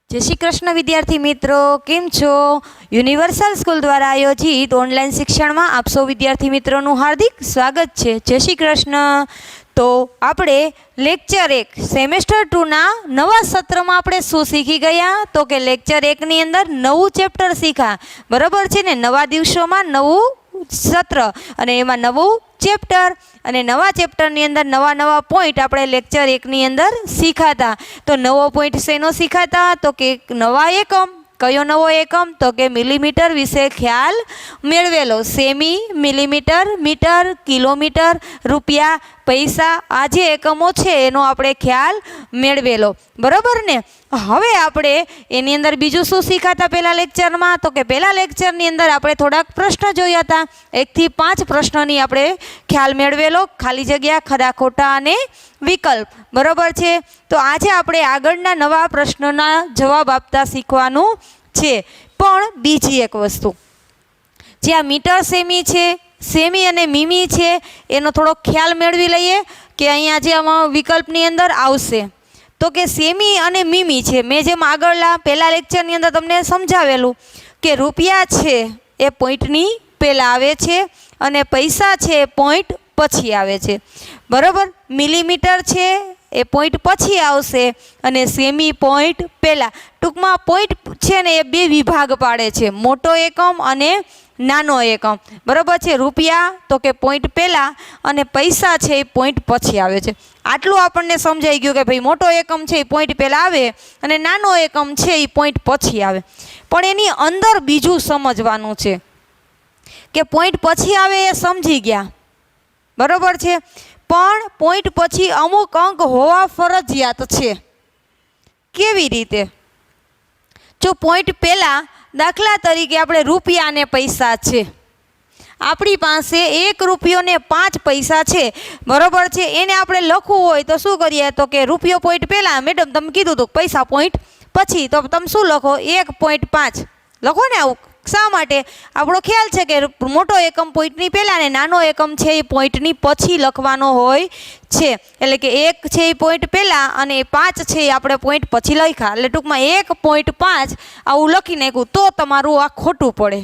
जय श्री कृष्ण विद्यार्थी मित्रों, केम छो? यूनिवर्सल स्कूल द्वारा आयोजित ऑनलाइन शिक्षण में आप सौ विद्यार्थी मित्रों हार्दिक स्वागत है। जय श्री कृष्ण। तो आपणे लेक्चर 1 सेमेस्टर 2 ना नवा सत्र में आपणे शू शीखी गया? तो के लेक्चर 1 नी अंदर नवुं चेप्टर शीखा, बराबर छे ने? नवा दिवसों में नवुं सत्र अने एमां नवुं चेप्टर अने नवा चेप्टरनी अंदर नवा नवा पॉइंट आपणे लेक्चर 1 नी अंदर शीखाता। तो नवो पॉइंट शेनो शीखाता? तो के नवा एकम। कयो नवो एकम? तो के मिलीमीटर विषे ख्याल मेळवेलो। सेमी, मिलीमीटर, मीटर, किलोमीटर, रुपया, पैसा, आ जे एकमो छे एनो आपणे ख्याल मेळवेलो, बराबर ने? हवे आपणे एनी अंदर बीजुं शुं शीखाता पहेला लेक्चरमां? तो के पहेला लेक्चरनी अंदर आपणे थोड़ाक प्रश्न जोया हता। 1 થી 5 प्रश्नोनी आपणे ख्याल मेळवेलो। खाली जग्या, खरा खोटा अने विकल्प, बराबर छे? तो आजे आपणे आगळना नवा प्रश्नोना जवाब आपता शीखवानुं छे। पण बीजी एक वस्तु, जे आ मीटर सेमी छे, सेमी अने मीमी छे, एनो थोड़ो ख्याल मेळवी लईए के अहींया जे आमां विकल्पनी अंदर आवशे। तो के सेमी अने मीमी छे, मैं जेम आगळना पहेला लेक्चरनी अंदर तमने समजावेलुं के रुपया छे ए पॉइंटनी पहेला आवे छे अने पैसा छे ए पॉइंट पछी आवे छे, बराबर? मिलीमीटर छे ए पॉइंट पछी आवशे अने सेमी पॉइंट पहेला। टूंकमां पॉइंट छे ने ए बे विभाग पाडे छे, मोटो एकम अने नानो एकम, बराबर छे? रुपया तो के पॉइंट पहेला अने पैसा छे ए पॉइंट पछी आवे छे। आटલું આપણને સમજાઈ ગયું કે ભાઈ મોટો એકમ છે એ પોઈન્ટ પહેલા આવે અને નાનો એકમ છે એ પોઈન્ટ પછી આવે। પણ એની અંદર બીજું સમજવાનું છે કે પોઈન્ટ પછી આવે એ સમજી ગયા, બરાબર છે? પણ પોઈન્ટ પછી અમુક અંક હોવા ફરજિયાત છે। કેવી રીતે? જો પોઈન્ટ પહેલા દાખલા તરીકે આપણે રૂપિયા અને પૈસા છે, આપણી પાસે 1 રૂપિયો ને 5 પૈસા છે, બરાબર છે? એને આપણે લખવું હોય તો શું કરીએ? તો કે રૂપિયો પોઈન્ટ પહેલા, મેડમ તમે કીધું હતું પૈસા પોઈન્ટ પછી, તો તમે શું લખો? 1.5 લખો ને। આવું શા માટે? આપણો ખ્યાલ છે કે મોટો એકમ પોઈન્ટની પહેલા ને નાનો એકમ છે એ પોઈન્ટની પછી લખવાનો હોય છે। એટલે કે 1 છે એ પોઈન્ટ પહેલા અને 5 છે એ આપણે પોઈન્ટ પછી લખ્યા, એટલે ટૂંકમાં 1.5 આવું લખી નાખ્યું, તો તમારું આ ખોટું પડે,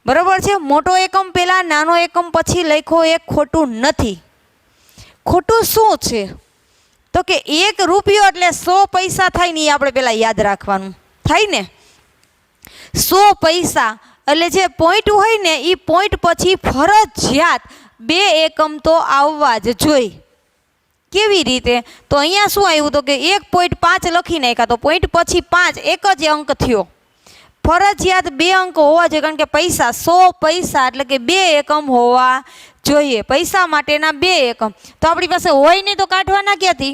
बराबर है? मोटो एकम पहला नानो एकम पछी लखो ए खोटू नहीं। खोटू शू छे? तो के 1 રૂપિયો એટલે 100 पैसा थाय ने आपणे पहेला याद राखवानुं थाय ने। 100 पैसा એટલે જે પોઈન્ટ હોય ને એ પોઈન્ટ પછી ફરજિયાત 2 એકમ તો આવવા જ જોઈએ। કેવી રીતે? તો અહીંયા શું આવ્યું? તો કે 1.5 લખી નાખ્યા, તો પોઈન્ટ પછી 5 એક જ અંક થયો। ફરજિયાત 2 અંક હોવા જોઈએ, કારણ કે પૈસા 100 पैसा એટલે કે 2 એકમ હોવા જોઈએ। પૈસા માટેના 2 એકમ તો આપણી પાસે હોય નહીં, તો કાઢવાના ક્યાંથી?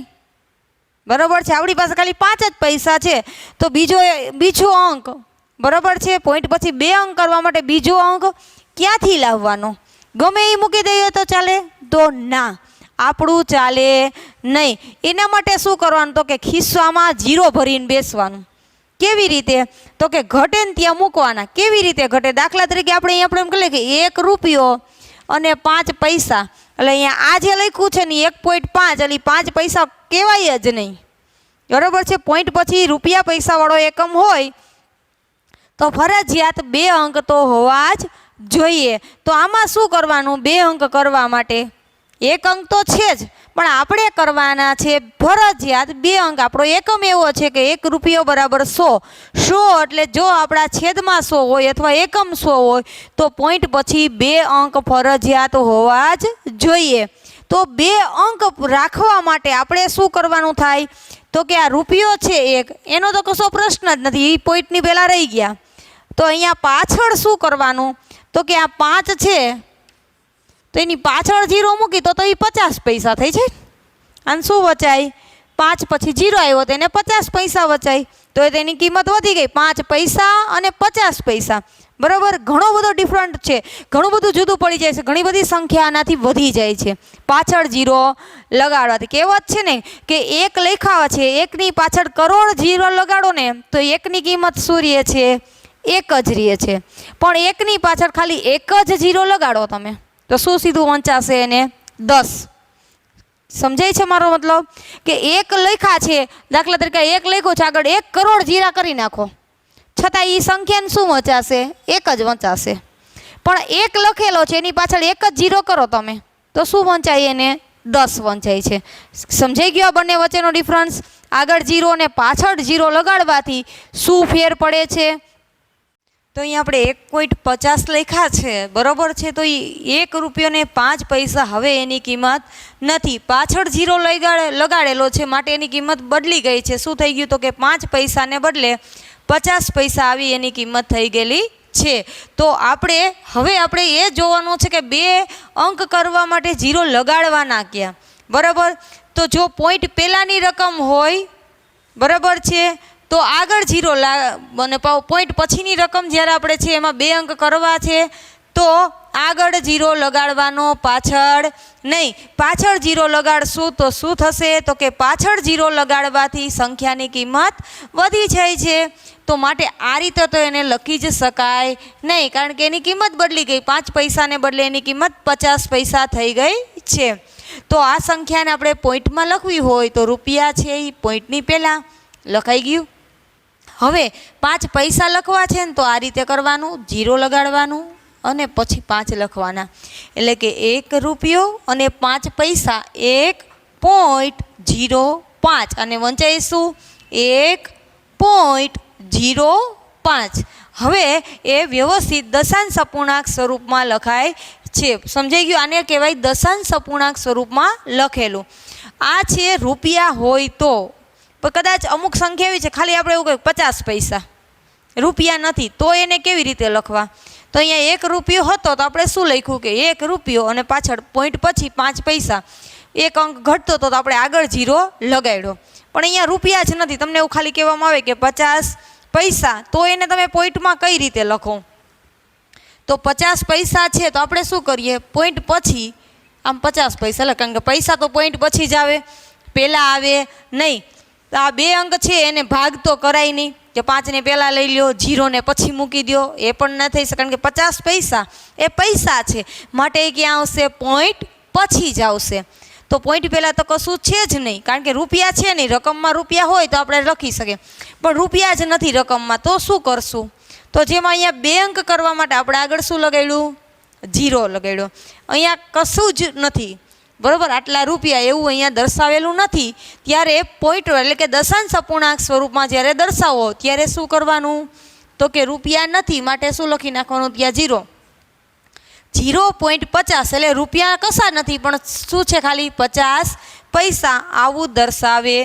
બરાબર છે? આપણી પાસે ખાલી 5 જ પૈસા છે, તો બીજો અંક, બરાબર છે? પોઈન્ટ પછી 2 અંક કરવા માટે બીજો અંક ક્યાંથી લાવવાનો? ગમે એ મૂકી દઈએ તો ચાલે? તો ના, આપણું ચાલે નહીં। એના માટે શું કરવાનું? તો કે ખિસ્સામાં 0 ભરીને બેસવાનું। કેવી રીતે? તો કે ઘટે ને ત્યાં મૂકવાના। કેવી રીતે ઘટે? દાખલા તરીકે આપણે અહીંયા આપણે એમ કહીએ કે 1 રૂપિયો અને 5 પૈસા, એટલે અહીંયા આ જે લખ્યું છે ને 1.5 એટલે 5 પૈસા કહેવાય જ નહીં, બરાબર છે? પોઈન્ટ પછી રૂપિયા પૈસાવાળો એકમ હોય તો ફરજિયાત 2 અંક તો હોવા જ જોઈએ। તો આમાં શું કરવાનું? 2 અંક કરવા માટે 1 અંક તો છે જ, પણ આપણે કરવાના છે ફરજિયાત 2 અંક। આપણો એકમ એવો છે કે 1 રૂપિયો બરાબર 100। 100 એટલે જો આપણા છેદમાં 100 હોય અથવા એકમ 100 હોય તો પોઈન્ટ પછી 2 અંક ફરજિયાત હોવા જ જોઈએ। તો 2 અંક રાખવા માટે આપણે શું કરવાનું થાય? તો કે આ રૂપિયો છે 1, એનો તો કશો પ્રશ્ન જ નથી, એ પોઈન્ટની પહેલાં રહી ગયા। તો અહીંયા પાછળ શું કરવાનું? તો કે આ 5 છે તો એની પાછળ 0 મૂકી તો એ 50 પૈસા થઈ જાય। અને શું વચાય? 5 પછી 0 આવ્યો તો એને 50 પૈસા વચાય, તો તેની કિંમત વધી ગઈ 5 પૈસા અને 50 પૈસા, બરાબર? ઘણો બધો ડિફરન્ટ છે, ઘણું બધું જુદું પડી જાય છે, ઘણી બધી સંખ્યા આનાથી વધી જાય છે પાછળ 0 લગાડવાથી। કહેવત છે ને કે 1 લખાવા છે, 1ની પાછળ કરોડ 0 લગાડો ને તો 1ની કિંમત શું રહે છે? 1 જ રહે છે। પણ 1ની પાછળ ખાલી 1 જ 0 લગાડો તમે તો શું સીધું વંચાશે? એને 10 સમજાય છે મારો મતલબ? કે એક લખ્યા છે, દાખલા તરીકે એક લખ્યો છે, આગળ 1 કરોડ જીરા કરી નાખો, છતાં એ સંખ્યાને શું વંચાશે? એક જ વંચાશે. પણ એક લખેલો છે એની પાછળ એક જ જીરો કરો તમે તો શું વંચાય? એને 10 વંચાય છે. સમજાઈ ગયો આ બંને વચ્ચેનો ડિફરન્સ? આગળ જીરો અને પાછળ જીરો લગાડવાથી શું ફેર પડે છે? તો અહીંયા આપણે 1.50 લખ્યા છે, બરોબર છે. તો એ 1 રૂપિયો ને 5 પૈસા હવે એની કિંમત નથી. પાછળ જીરો લગાડેલો છે માટે એની કિંમત બદલી ગઈ છે. શું થઈ ગયું? તો કે 5 પૈસાને બદલે 50 પૈસા આવી એની કિંમત થઈ ગયેલી છે. તો આપણે એ જોવાનું છે કે 2 અંક કરવા માટે જીરો લગાડવાના ક્યાં, બરાબર? તો જો પોઈન્ટ પહેલાંની રકમ હોય, બરાબર છે, તો આગળ જીરો અને પોઈન્ટ પછીની રકમ જ્યારે આપણે છે એમાં 2 અંક કરવા છે તો આગળ જીરો લગાડવાનો, પાછળ નહીં. પાછળ જીરો લગાડશું તો શું થશે? તો કે પાછળ જીરો લગાડવાથી સંખ્યાની કિંમત વધી જાય છે. તો માટે આ રીતે તો એને લખી જ શકાય નહીં, કારણ કે એની કિંમત બદલી ગઈ. 5 પૈસાને બદલે એની કિંમત 50 પૈસા થઈ ગઈ છે. તો આ સંખ્યાને આપણે પોઈન્ટમાં લખવી હોય તો રૂપિયા છે એ પોઈન્ટની પહેલાં લખાઈ ગયું. હવે 5 પૈસા લખવા છે ને તો આ રીતે કરવાનું, જીરો લગાડવાનું અને પછી 5 લખવાના. એટલે કે 1 રૂપિયો અને 5 પૈસા 1.05 અને વંચાઈશું 1.05. હવે એ વ્યવસ્થિત દશાંશ અપૂર્ણાંક સ્વરૂપમાં લખાય છે. સમજાઈ ગયું? આને કહેવાય દશાંશ અપૂર્ણાંક સ્વરૂપમાં લખેલું. આ છે રૂપિયા હોય તો, પણ કદાચ અમુક સંખ્યા એવી છે ખાલી આપણે એવું કહ્યું 50 પૈસા, રૂપિયા નથી, તો એને કેવી રીતે લખવા? તો અહીંયા 1 રૂપિયો હતો તો આપણે શું લખ્યું કે 1 રૂપિયો અને પાછળ પોઈન્ટ પછી 5 પૈસા, 1 અંક ઘટતો તો આપણે આગળ જીરો લગાડ્યો. પણ અહીંયા રૂપિયા જ નથી, તમને એવું ખાલી કહેવામાં આવે કે 50 પૈસા, તો એને તમે પોઈન્ટમાં કઈ રીતે લખો? તો 50 પૈસા છે તો આપણે શું કરીએ? પોઈન્ટ પછી આમ 50 પૈસા લખ, કારણ કે પૈસા તો પોઈન્ટ પછી જ આવે, પહેલાં આવે નહીં. તો આ 2 અંક છે એને ભાગ તો કરાય નહીં કે 5ને પહેલાં લઈ લ્યો, જીરોને પછી મૂકી દો, એ પણ ન થઈ શકે. કારણ કે 50 પૈસા એ પૈસા છે માટે એ ક્યાં આવશે? પોઈન્ટ પછી જ આવશે. તો પોઈન્ટ પહેલાં તો કશું છે જ નહીં, કારણ કે રૂપિયા છે નહીં. રકમમાં રૂપિયા હોય તો આપણે લખી શકીએ, પણ રૂપિયા જ નથી રકમમાં, તો શું કરશું? તો જેમાં અહીંયા 2 અંક કરવા માટે આપણે આગળ શું લગાડ્યું? જીરો લગાડ્યો. અહીંયા કશું જ નથી, બરાબર? આટલા રૂપિયા એવું અહીંયા દર્શાવેલું નથી. ત્યારે પોઈન્ટ એટલે કે દશાંશ અપૂર્ણાંક સ્વરૂપમાં જ્યારે દર્શાવો ત્યારે શું કરવાનું? તો કે રૂપિયા નથી માટે શું લખી નાખવાનું? ત્યાં જીરો. 0.50 એટલે રૂપિયા કશા નથી, પણ શું છે? ખાલી 50 પૈસા આવું દર્શાવે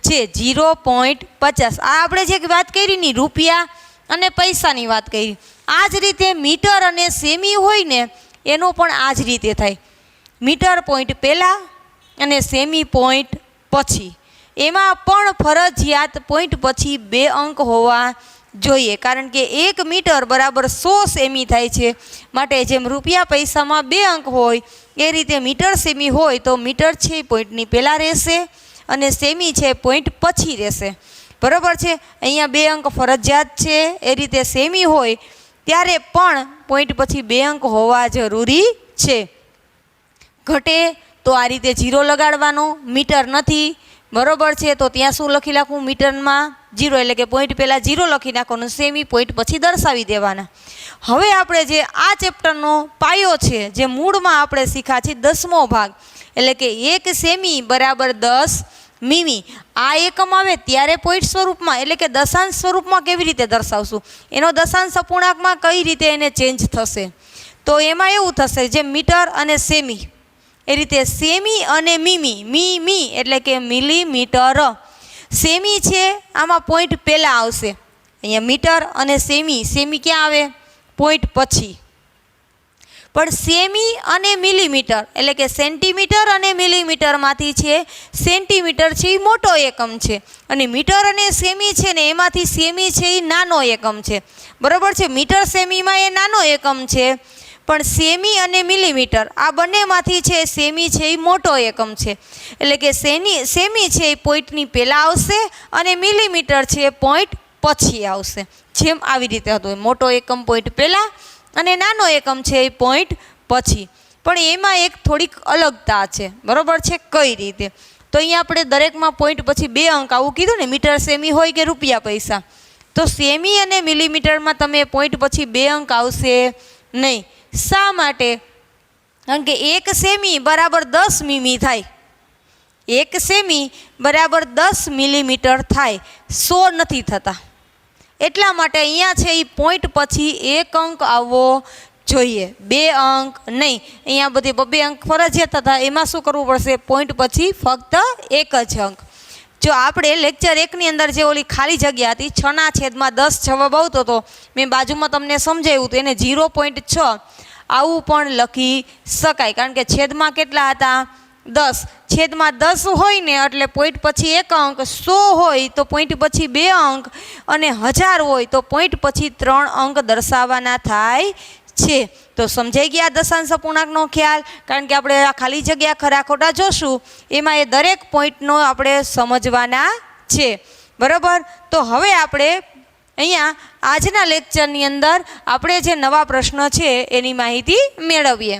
છે. 0.50. આ આપણે જે વાત કરી ની રૂપિયા અને પૈસાની વાત કરી, આ જ રીતે મીટર અને સેમી હોય ને એનો પણ આ જ રીતે થાય. મીટર પોઈન્ટ પહેલાં અને સેમી પોઈન્ટ પછી. એમાં પણ ફરજિયાત પોઈન્ટ પછી 2 અંક હોવા જોઈએ, કારણ કે 1 મીટર બરાબર 100 સેમી થાય છે. માટે જેમ રૂપિયા પૈસામાં 2 અંક હોય એ રીતે મીટર સેમી હોય તો મીટર છે પોઈન્ટની પહેલાં રહેશે અને સેમી છે પોઈન્ટ પછી રહેશે, બરાબર છે? અહીંયા 2 અંક ફરજિયાત છે. એ રીતે સેમી હોય ત્યારે પણ પોઈન્ટ પછી 2 અંક હોવા જરૂરી છે. ઘટે તો આ રીતે જીરો લગાડવાનો. મીટર નથી, બરોબર છે, તો ત્યાં શું લખી નાખવું? મીટરમાં જીરો, એટલે કે પોઈન્ટ પહેલાં જીરો લખી નાખવાનું, સેમી પોઈન્ટ પછી દર્શાવી દેવાના. હવે આપણે જે આ ચેપ્ટરનો પાયો છે, જે મૂળમાં આપણે શીખ્યા છે 10મો ભાગ, એટલે કે 1 સેમી બરાબર 10 મીમી. આ એકમ આવે ત્યારે પોઈન્ટ સ્વરૂપમાં એટલે કે દશાંશ સ્વરૂપમાં કેવી રીતે દર્શાવશું? એનો દશાંશ અપૂર્ણાંકમાં કઈ રીતે એને ચેન્જ થશે? તો એમાં એવું થશે જેમ મીટર અને સેમી એ રીતે સેમી અને મીમી. મી એટલે કે મિલીમીટર. સેમી છે આમાં પોઈન્ટ પહેલાં આવશે. અહીંયા મીટર અને સેમી ક્યાં આવે? પોઈન્ટ પછી. પણ સેમી અને મિલીમીટર એટલે કે સેન્ટીમીટર અને મિલીમીટરમાંથી છે સેન્ટીમીટર છે એ મોટો એકમ છે, અને મીટર અને સેમી છે ને એમાંથી સેમી છે એ નાનો એકમ છે, બરાબર છે? મીટર સેમીમાં એ નાનો એકમ છે, પણ સેમી અને મિલીમીટર આ બંનેમાંથી છે સેમી છે એ મોટો એકમ છે. એટલે કે સેમી છે એ પોઈન્ટની પહેલાં આવશે અને મિલીમીટર છે એ પોઈન્ટ પછી આવશે. જેમ આવી રીતે હતું, મોટો એકમ પોઈન્ટ પહેલાં અને નાનો એકમ છે એ પોઈન્ટ પછી. પણ એમાં એક થોડીક અલગતા છે, બરાબર છે. કઈ રીતે? તો અહીંયા આપણે દરેકમાં પોઈન્ટ પછી 2 અંક આવું કીધું ને, મીટર સેમી હોય કે રૂપિયા પૈસા, તો સેમી અને મિલીમીટરમાં તમે પોઈન્ટ પછી 2 અંક આવશે નહીં. શા માટે? કારણ કે 1 સેમી બરાબર 10 મીમી થાય, 1 સેમી બરાબર 10 મિલીમીટર થાય, 100 નથી થતા. એટલા માટે અહીંયા છે એ પોઈન્ટ પછી 1 અંક આવવો જોઈએ, 2 અંક નહીં. અહીંયા બધી 2 અંક ફરજિયાત હતા, એમાં શું કરવું પડશે? પોઈન્ટ પછી ફક્ત 1 જ અંક. જો આપણે લેક્ચર 1ની અંદર જે ઓલી ખાલી જગ્યા હતી 6/10 જવાબ આવતો હતો, મેં બાજુમાં તમને સમજાવ્યું હતું, એને 0.6 આવું પણ લખી શકાય. કારણ કે છેદમાં કેટલા હતા? 10. છેદમાં 10 હોય ને એટલે પોઈન્ટ પછી 1 અંક, 100 હોય તો પોઈન્ટ પછી 2 અંક, અને 1000 હોય તો પોઈન્ટ પછી 3 અંક દર્શાવવાના થાય છે. તો સમજાઈ ગયા દશાંશ અપૂર્ણાંકનો ખ્યાલ? કારણ કે આપણે આ ખાલી જગ્યા ખરા ખોટા જોશું, એમાં એ દરેક પોઈન્ટનો આપણે સમજવાના છે, બરાબર. તો હવે આપણે અહીંયા આજના લેક્ચરની અંદર આપણે જે નવા પ્રશ્ન છે એની માહિતી મેળવીએ.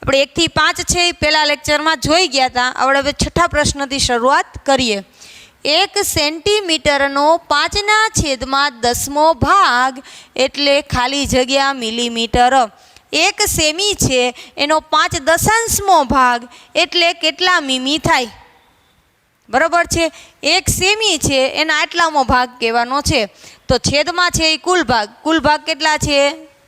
આપણે 1 થી 5 છે એ પહેલા લેક્ચરમાં જોઈ ગયા હતા. હવે 6થા પ્રશ્નથી શરૂઆત કરીએ. 1 સેન્ટીમીટરનો 5/10 ભાગ એટલે ખાલી જગ્યા મિલીમીટર. 1 સેમી છે એનો 5/10 ભાગ એટલે કેટલા મીમી થાય? બરાબર છે. 1 સેમી છે એના આટલામો ભાગ કહેવાનો છે. તો છેદમાં છે એ કુલ ભાગ કેટલા છે?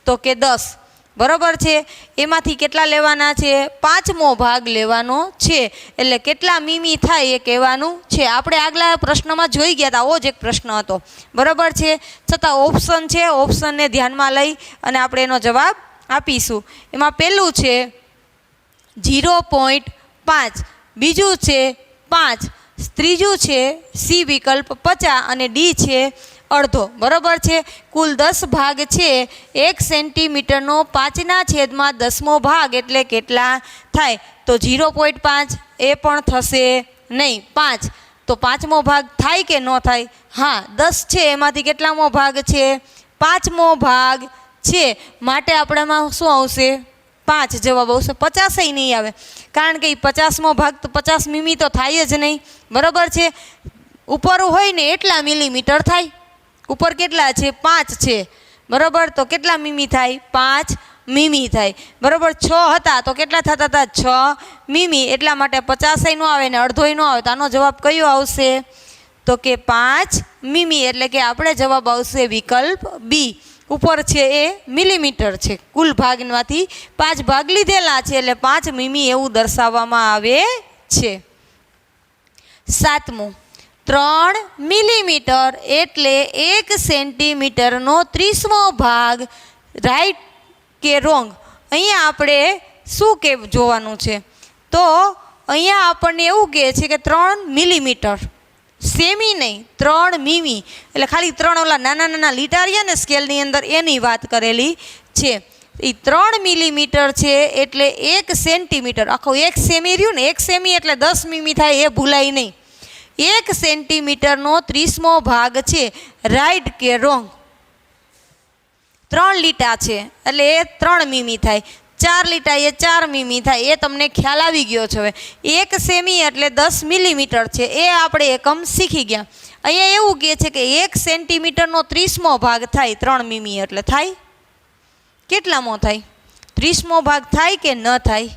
તો કે 10. બરાબર છે. એમાંથી કેટલા લેવાના છે? 5મો ભાગ લેવાનો છે, એટલે કેટલા મીમી થાય એ કહેવાનું છે. આપણે આગલા પ્રશ્નમાં જોઈ ગયા હતા, આવો જ એક પ્રશ્ન હતો, બરાબર છે. છતાં ઓપ્શન છે, ઓપ્શનને ધ્યાનમાં લઈ અને આપણે એનો જવાબ આપીશું. એમાં પહેલું છે 0.5, બીજું છે 5, ત્રીજું છે સી વિકલ્પ 50 અને ડી છે અડધો. બરાબર છે. કુલ 10 ભાગ છે. 1 સેન્ટીમીટરનો 5/10 ભાગ એટલે કેટલા થાય? તો 0.5 એ પણ થશે નહીં, 5. તો 5મો ભાગ થાય કે ન થાય? હા, 10 છે એમાંથી કેટલામો ભાગ છે? 5મો ભાગ છે, માટે આપણામાં શું આવશે? 5 જવાબ આવશે. 50 નહીં આવે, કારણ કે 50મો ભાગ તો 50 મીમી તો થાય જ નહીં, બરાબર છે. ઉપર હોય ને એટલા મિલીમીટર થાય. ઉપર કેટલા છે? 5 છે, બરાબર. તો કેટલા મીમી થાય? 5 મીમી થાય, બરાબર. 6 હતા તો કેટલા થતા હતા? 6 મીમી. એટલા માટે 50 નો આવે ને અડધોય નો આવે, તો આનો જવાબ કયો આવશે? તો કે 5 મીમી. એટલે કે આપણે જવાબ આવશે વિકલ્પ બી. ઉપર છે એ મિલીમીટર છે, કુલ ભાગમાંથી 5 ભાગ લીધેલા છે એટલે 5 મીમી એવું દર્શાવવામાં આવે છે. 7મું, 3 મિલીમીટર એટલે 1 સેન્ટીમીટરનો 30મો ભાગ, રાઈટ કે રોંગ? અહીંયા આપણે શું કે જોવાનું છે? તો અહીંયા આપણને એવું કહે છે કે 3 મિલીમીટર, સેમી નહીં, 3 મીમી. એટલે ખાલી 3 ઓલા નાના લીટા રહ્યા ને સ્કેલની અંદર, એની વાત કરેલી છે. એ 3 મિલીમીટર છે એટલે 1 સેન્ટીમીટર. આખો 1 સેમી રહ્યું ને, 1 સેમી એટલે 10 મીમી થાય, એ ભૂલાય નહીં. 1 સેન્ટીમીટરનો 30મો ભાગ છે, રાઈટ કે રોંગ? 3 લીટા છે એટલે એ 3 મીમી થાય, 4 લીટા એ 4 મીમી થાય. એ તમને ખ્યાલ આવી ગયો છે. હવે 1 સેમી એટલે 10 મિલીમીટર છે, એ આપણે એકમ શીખી ગયા. અહીંયા એવું કહે છે કે 1 સેન્ટીમીટરનો 30મો ભાગ થાય 3 મીમી એટલે થાય કેટલામો થાય? 30મો ભાગ થાય કે ન થાય?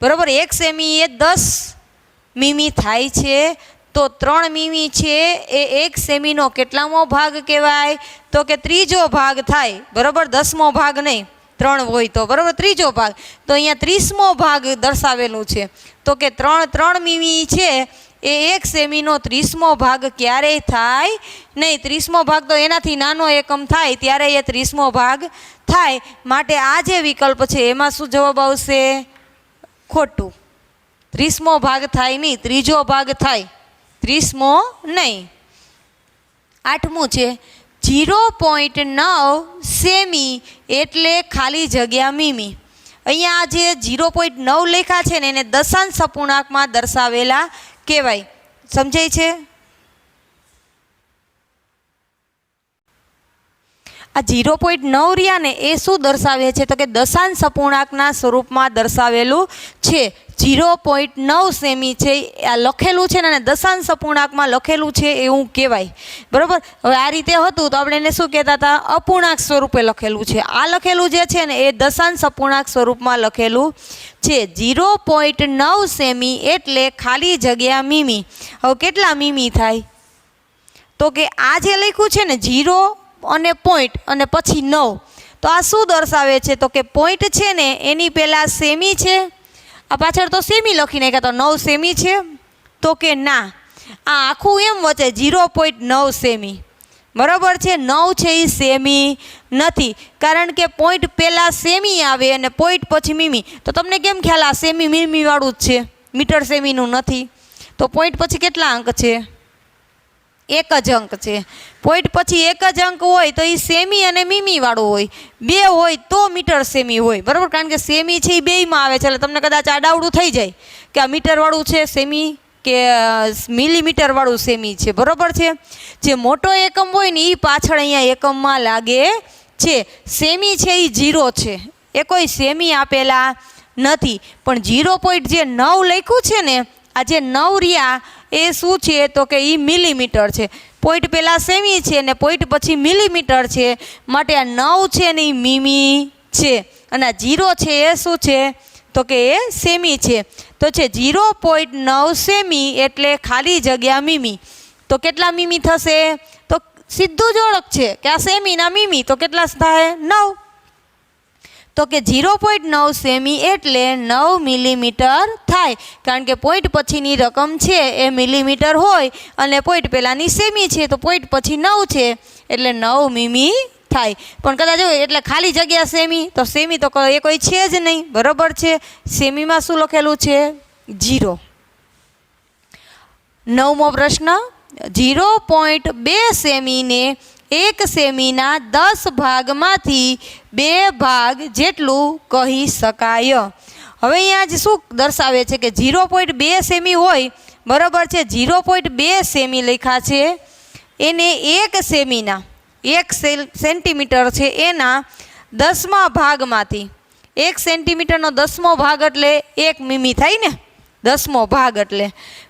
બરાબર. 1 સેમી એ 10 મીમી થાય છે, તો 3 મીમી છે એ 1 સેમીનો કેટલામો ભાગ કહેવાય? તો કે ત્રીજો ભાગ થાય, બરાબર. 10મો ભાગ નહીં, 3 હોય તો, બરાબર, ત્રીજો ભાગ. તો અહીંયા 30મો ભાગ દર્શાવેલું છે, તો કે 3 મીમી છે એ 1 સેમીનો 30મો ભાગ ક્યારેય થાય નહીં. 30મો ભાગ તો એનાથી નાનો એકમ થાય ત્યારે એ 30મો ભાગ થાય. માટે આ જે વિકલ્પ છે એમાં શું જવાબ આવશે? ખોટું. 30મો ભાગ થાય નહીં, ત્રીજો ભાગ થાય, 30મો નહીં. 8મું છે 0.9 સેમી એટલે ખાલી જગ્યા મીમી. અહીંયા જે 0.9 લેખા છે ને એને દશાંશ અપૂર્ણાંકમાં દર્શાવેલા કહેવાય. સમજાય છે? આ 0.9 રહ્યા ને એ શું દર્શાવે છે તો કે દશાંશ અપૂર્ણાંકના સ્વરૂપમાં દર્શાવેલું છે. 0.9 સેમી છે આ લખેલું છે ને દશાંશ અપૂર્ણાંકમાં લખેલું છે એવું કહેવાય. બરાબર. હવે આ રીતે હતું તો આપણે એને શું કહેતા હતા? અપૂર્ણાંક સ્વરૂપે લખેલું છે. આ લખેલું જે છે ને એ દશાંશ અપૂર્ણાંક સ્વરૂપમાં લખેલું છે. 0.9 સેમી એટલે ખાલી જગ્યા મીમી. હવે કેટલા મીમી થાય તો કે આ જે લખ્યું છે ને 0 અને પોઈન્ટ અને પછી 9, તો આ શું દર્શાવે છે તો કે પોઈન્ટ છે ને એની પહેલાં સેમી છે, આ પાછળ તો સેમી લખી નાખ્યા તો 9 સેમી છે તો કે ના, આ આખું એમ વચ્ચે 0.9 સેમી. બરાબર છે. 9 છે એ સેમી નથી, કારણ કે પોઈન્ટ પહેલાં સેમી આવે અને પોઈન્ટ પછી મીમી. તો તમને કેમ ખ્યાલ આ સેમી મીમી વાળું જ છે, મીટર સેમીનું નથી? તો પોઈન્ટ પછી કેટલા અંક છે? એક જ અંક છે. પોઈન્ટ પછી એક જ અંક હોય તો એ સેમી અને મીમી વાળું હોય. બે હોય તો મીટર સેમી હોય. બરાબર. કારણ કે સેમી છે એ બેયમાં આવે છે, એટલે તમને કદાચ આડાવડું થઈ જાય કે આ મીટર વાળું છે સેમી કે મિલીમીટર વાળું સેમી છે. બરાબર છે. જે મોટો એકમ હોય ને એ પાછળ અહીંયા એકમમાં લાગે છે. સેમી છે એ 0 છે, એ કોઈ સેમી આપેલા નથી. પણ 0.9 લખ્યું છે ને, આ જે 9 રહ્યા એ શું છે તો કે એ મિલીમીટર છે. પોઈન્ટ પહેલાં સેમી છે અને પોઈન્ટ પછી મિલીમીટર છે, માટે આ 9 છે ને એ મીમી છે અને આ 0 છે એ શું છે તો કે એ સેમી છે. તો છે 0.9 સેમી એટલે ખાલી જગ્યા મીમી. તો કેટલા મીમી થશે તો સીધું જ ઓળખ છે કે આ સેમીના મીમી, તો કેટલા થાય? 9. તો કે 0.9 સેમી એટલે 9 મિલીમીટર થાય, કારણ કે પોઈન્ટ પછીની રકમ છે એ મિલીમીટર હોય અને પોઈન્ટ પહેલાંની સેમી છે તો પોઈન્ટ પછી 9 છે એટલે 9 મીમી થાય. પણ કદાચ હોય એટલે ખાલી જગ્યા સેમી, તો સેમી તો એ કોઈ છે જ નહીં. બરાબર છે. સેમીમાં શું લખેલું છે? 0. 9મો પ્રશ્ન. 0.2 સેમીને 1 સેમીના 10 ભાગમાંથી 2 ભાગ જેટલું કહી શકાય. હવે અહીંયા જ શું દર્શાવે છે કે 0.2 સેમી હોય. બરાબર છે. 0.2 સેમી લખ્યા છે, એને 1 સેમીના 1 સેન્ટીમીટર છે એના 10મા ભાગમાંથી, 1 સેન્ટીમીટરનો 10મો ભાગ એટલે 1 મીમી થાય ને, 10મો ભાગ એટલે.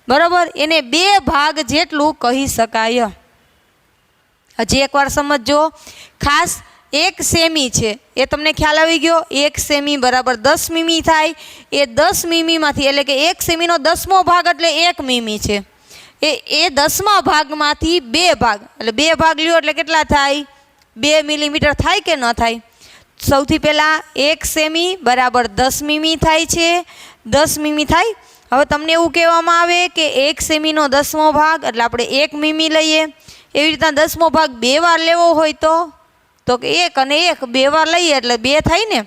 બરાબર. એને 2 ભાગ જેટલું કહી શકાય. હજી એકવાર સમજો ખાસ. 1 સેમી છે એ તમને ખ્યાલ આવી ગયો. 1 સેમી બરાબર 10 મીમી થાય. એ 10 મીમીમાંથી એટલે કે 1 સેમીનો 10મો ભાગ એટલે 1 મીમી છે. એ 10મા ભાગમાંથી 2 ભાગ એટલે 2 ભાગ લ્યો એટલે કેટલા થાય? 2 મિલીમીટર થાય કે ન થાય? સૌથી પહેલાં 1 સેમી બરાબર 10 મીમી થાય છે. 10 મીમી થાય. હવે તમને એવું કહેવામાં આવે કે 1 સેમીનો 10મો ભાગ એટલે આપણે 1 મીમી લઈએ. એવી રીતના 10મો ભાગ 2 વાર લેવો હોય તો કે 1 અને 1 2 વાર લઈએ એટલે 2 થાય ને.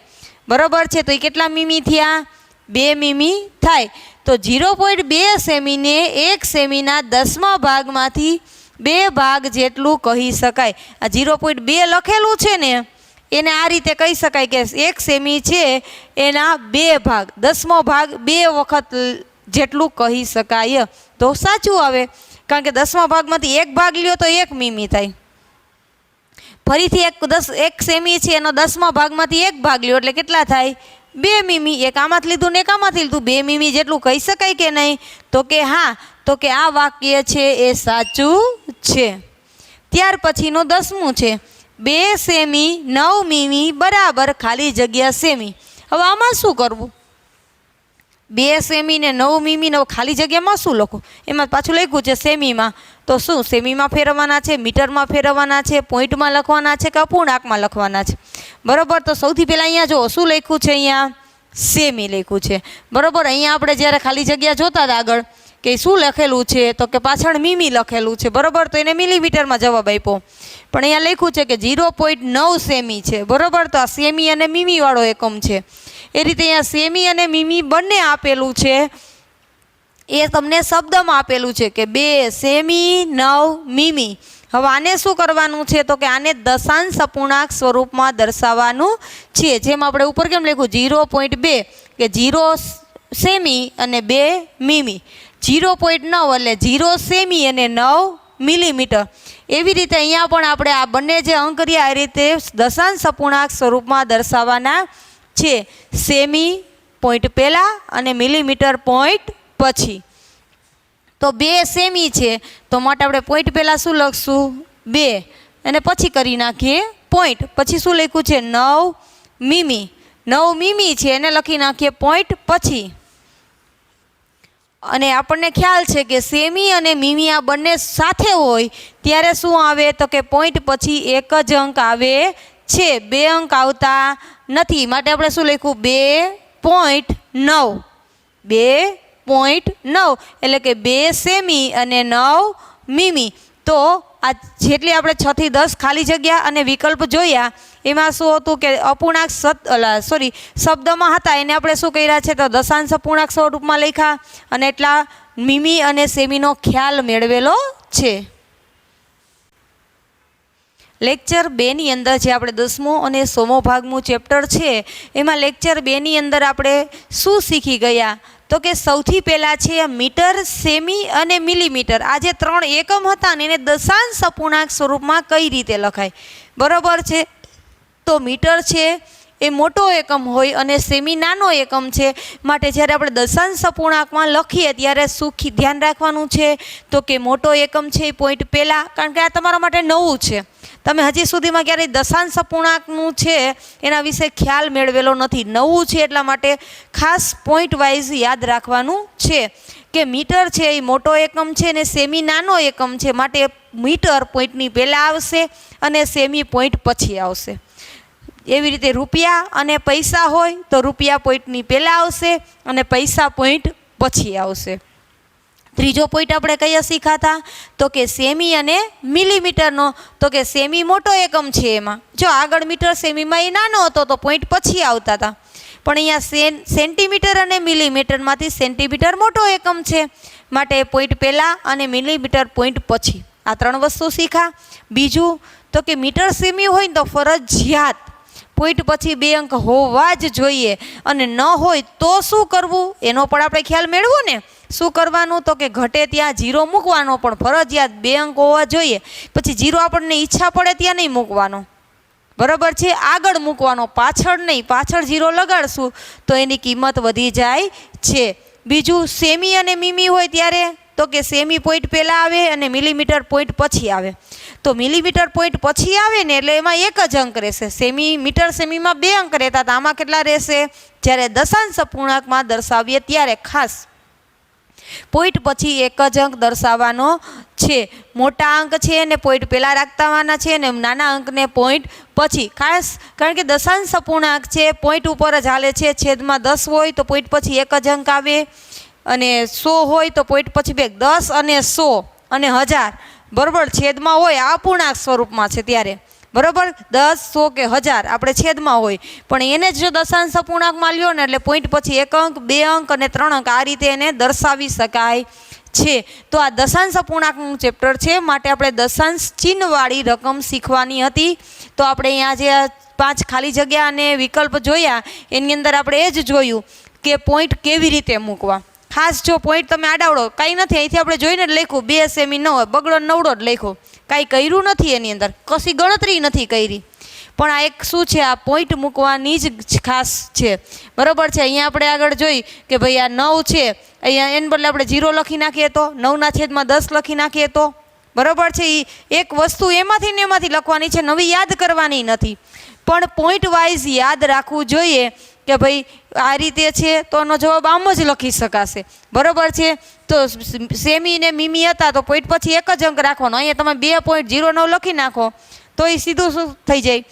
બરાબર છે. તો એ કેટલા મીમી થયા? 2 મીમી થાય. તો 0.2 સેમીને 1 સેમીના 10મા ભાગમાંથી 2 ભાગ જેટલું કહી શકાય. આ 0.2 લખેલું છે ને એને આ રીતે કહી શકાય કે 1 સેમી છે એના 2 ભાગ, 10મો ભાગ 2 વખત જેટલું કહી શકાય. તો સાચું આવે, કારણ કે 10મા ભાગમાંથી 1 ભાગ લ્યો તો 1 મીમી થાય. ફરીથી 1 સેમી છે એનો 10મા ભાગમાંથી 1 ભાગ લ્યો એટલે કેટલા થાય? 2 મીમી. એક આમાંથી લીધું ને એક આમાંથી લીધું, 2 મીમી જેટલું કહી શકાય કે નહીં? તો કે હા. તો કે આ વાક્ય છે એ સાચું છે. ત્યાર પછીનું 10મું છે. 2 સેમી 9 મીમી બરાબર ખાલી જગ્યા સેમી. હવે આમાં શું કરવું? 2 સેમી ને 9 મીમી ને ખાલી જગ્યામાં શું લખું? એમાં પાછું લખ્યું છે સેમીમાં. તો શું સેમીમાં ફેરવવાના છે, મીટરમાં ફેરવવાના છે, પોઈન્ટમાં લખવાના છે કે અપૂર્ણાંકમાં લખવાના છે? બરાબર. તો સૌથી પહેલાં અહીંયા જો શું લખ્યું છે? અહીંયા સેમી લખ્યું છે. બરાબર. અહીંયા આપણે જ્યારે ખાલી જગ્યા જોતા હતા આગળ કે શું લખેલું છે તો કે પાછળ મીમી લખેલું છે. બરાબર. તો એને મિલીમીટરમાં જવાબ આપ્યો. પણ અહીંયા લખ્યું છે કે 0.9 સેમી છે. બરાબર. તો આ સેમી અને મીમી વાળો એકમ છે. એ રીતે અહીંયા સેમી અને મીમી બંને આપેલું છે. એ તમને શબ્દમાં આપેલું છે કે 2 સેમી 9 મીમી. હવે આને શું કરવાનું છે તો કે આને દશાંશ અપૂર્ણાંક સ્વરૂપમાં દર્શાવવાનું છે. જેમ આપણે ઉપર કેમ લખ્યું 0.2 કે 0 સેમી અને 2 મીમી. 0.9 એટલે 0 સેમી અને 9 મિલીમીટર. એવી રીતે અહીંયા પણ આપણે આ બંને જે અંક રહ્યા એ રીતે દશાંશ અપૂર્ણાંક સ્વરૂપમાં દર્શાવવાના છે. સેમી પોઈન્ટ પહેલાં અને મિલીમીટર પોઈન્ટ પછી. તો 2 સેમી છે તો માટે આપણે પોઈન્ટ પહેલાં શું લખશું 2 અને પછી કરી નાખીએ પોઈન્ટ. પછી શું લખ્યું છે 9 મીમી. 9 મીમી છે એને લખી નાખીએ પોઈન્ટ પછી. અને આપણને ખ્યાલ છે કે સેમી અને મીમી આ બંને સાથે હોય ત્યારે શું આવે તો કે પોઈન્ટ પછી એક જ અંક આવે છે, 2 અંક આવતા નથી. માટે આપણે શું લખ્યું 2.9. 2.9 એટલે કે 2 સેમી અને 9 મીમી. તો આ જેટલી આપણે 6 થી 10 ખાલી જગ્યા અને વિકલ્પ જોયા એમાં શું હતું કે અપૂર્ણાંક શબ્દમાં હતા એને આપણે શું કર્યા છે તો દશાંશ અપૂર્ણાંક સ્વરૂપમાં લખ્યા અને એટલા મીમી અને સેમીનો ખ્યાલ મેળવેલો છે. લેક્ચર 2ની અંદર જે આપણે 10મો અને 100મો ભાગનું ચેપ્ટર છે એમાં લેક્ચર 2ની અંદર આપણે શું શીખી ગયા તો કે સૌથી પહેલાં છે મીટર, સેમી અને મિલીમીટર. આ જે 3 એકમ હતા ને એને દશાંશ અપૂર્ણાંક સ્વરૂપમાં કઈ રીતે લખાય. બરાબર છે. તો મીટર છે એ મોટો એકમ હોય અને સેમી નાનો એકમ છે. માટે જ્યારે આપણે દશાંશ અપૂર્ણાંકમાં લખીએ ત્યારે શું ધ્યાન રાખવાનું છે તો કે મોટો એકમ છે એ પોઈન્ટ પહેલાં, કારણ કે આ તમારા માટે નવું છે. તમે હજી સુધીમાં ક્યારેય દશાંશ અપૂર્ણાંકનું છે એના વિશે ખ્યાલ મેળવેલો નથી, નવું છે. એટલા માટે ખાસ પોઈન્ટ વાઇઝ યાદ રાખવાનું છે કે મીટર છે એ મોટો એકમ છે અને સેમી નાનો એકમ છે. માટે મીટર પોઈન્ટની પહેલાં આવશે અને સેમી પોઈન્ટ પછી આવશે. એવી રીતે રૂપિયા અને પૈસા હોય તો રૂપિયા પોઈન્ટની પહેલાં આવશે અને પૈસા પોઈન્ટ પછી આવશે. ત્રીજો પોઈન્ટ આપણે કયા શીખાતા તો કે સેમી અને મિલીમીટરનો. તો કે સેમી મોટો એકમ છે એમાં જો આગળ મીટર સેમીમાં એ નાનો હતો તો પોઈન્ટ પછી આવતા હતા, પણ અહીંયા સેન્ટીમીટર અને મિલીમીટરમાંથી સેન્ટીમીટર મોટો એકમ છે માટે પોઈન્ટ પહેલાં અને મિલીમીટર પોઈન્ટ પછી. આ 3 વસ્તુ શીખા. બીજું તો કે મીટર સેમી હોય ને તો ફરજિયાત પોઈન્ટ પછી 2 અંક હોવા જ જોઈએ અને ન હોય તો શું કરવું એનો પણ આપણે ખ્યાલ મેળવો ને. શું કરવાનું તો કે ઘટે ત્યાં 0 મૂકવાનો, પણ ફરજિયાત 2 અંક હોવા જોઈએ. પછી 0 આપણને ઈચ્છા પડે ત્યાં નહીં મૂકવાનો. બરાબર છે. આગળ મૂકવાનો, પાછળ નહીં. પાછળ 0 લગાડશું તો એની કિંમત વધી જાય છે. બીજું સેમી અને મીમી હોય ત્યારે તો કે સેમી પોઈન્ટ પહેલાં આવે અને મિલીમીટર પોઈન્ટ પછી આવે. તો મિલીમીટર પોઈન્ટ પછી આવે ને એટલે એમાં એક જ અંક રહેશે. મીટર સેમીમાં 2 અંક રહેતા હતા, આમાં કેટલા રહેશે જ્યારે દશાંશ અપૂર્ણાંકમાં દર્શાવીએ ત્યારે ખાસ પોઈન્ટ પછી એક જ અંક દર્શાવવાનો છે. મોટા અંક છે એને પોઈન્ટ પહેલાં રાખવાના છે અને નાના અંકને પોઈન્ટ પછી. ખાસ કારણ કે દશાંશ અપૂર્ણાંક છે પોઈન્ટ ઉપર જ હાલે છે. છેદમાં 10 હોય તો પોઈન્ટ પછી એક જ અંક આવે અને 100 હોય તો પોઈન્ટ પછી 10 અને 100 અને 1000 બરાબર છેદમાં હોય. આ અપૂર્ણાંક સ્વરૂપમાં છે ત્યારે બરાબર 10, 100 કે 1000 આપણે છેદમાં હોય, પણ એને જ જો દશાંશ અપૂર્ણાંકમાં લ્યો ને એટલે પોઈન્ટ પછી 1 અંક, 2 અંક અને 3 અંક આ રીતે એને દર્શાવી શકાય છે. તો આ દશાંશ અપૂર્ણાંકનું ચેપ્ટર છે માટે આપણે દશાંશ ચિહ્નવાળી રકમ શીખવાની હતી. તો આપણે અહીંયા જે 5 ખાલી જગ્યા અને વિકલ્પ જોયા એની અંદર આપણે એ જ જોયું કે પોઈન્ટ કેવી રીતે મૂકવા. ખાસ જો પોઈન્ટ તમે આડાવડો કાંઈ નથી, અહીંથી આપણે જોઈને જ લખ્યું 2 સેમી ન હોય, બગડો નવડો જ લખ્યો, કાંઈ કર્યું નથી એની અંદર, કશી ગણતરી નથી કરી. પણ આ એક શું છે આ પોઈન્ટ મૂકવાની જ ખાસ છે. બરાબર છે. અહીંયા આપણે આગળ જોઈ કે ભાઈ આ 9 છે, અહીંયા એને બદલે આપણે 0 લખી નાખીએ તો 9/10 લખી નાખીએ તો બરાબર છે. એ એક વસ્તુ એમાંથી ને એમાંથી લખવાની છે, નવી યાદ કરવાની નથી, પણ પોઈન્ટ વાઇઝ યાદ રાખવું જોઈએ કે ભાઈ આ રીતે છે તો એનો જવાબ આમ જ લખી શકાશે. બરાબર છે. તો સેમી ને મીમી હતા તો પોઈન્ટ પછી એક જ અંક રાખવાનો. અહીંયા તમે 2.09 લખી નાખો તો એ સીધું શું થઈ જાય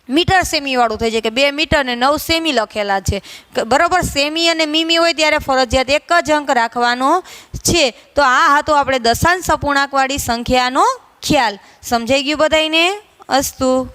મીટર સેમીવાળું થઈ જાય કે 2 મીટર ને 9 સેમી લખેલા છે. બરાબર. સેમી અને મીમી હોય ત્યારે ફરજિયાત એક જ અંક રાખવાનો છે. તો આ હતો આપણે દશાંશ અપૂર્ણાંકવાળી સંખ્યાનો ખ્યાલ. સમજાઈ ગયું બધાને? અસ્તુ.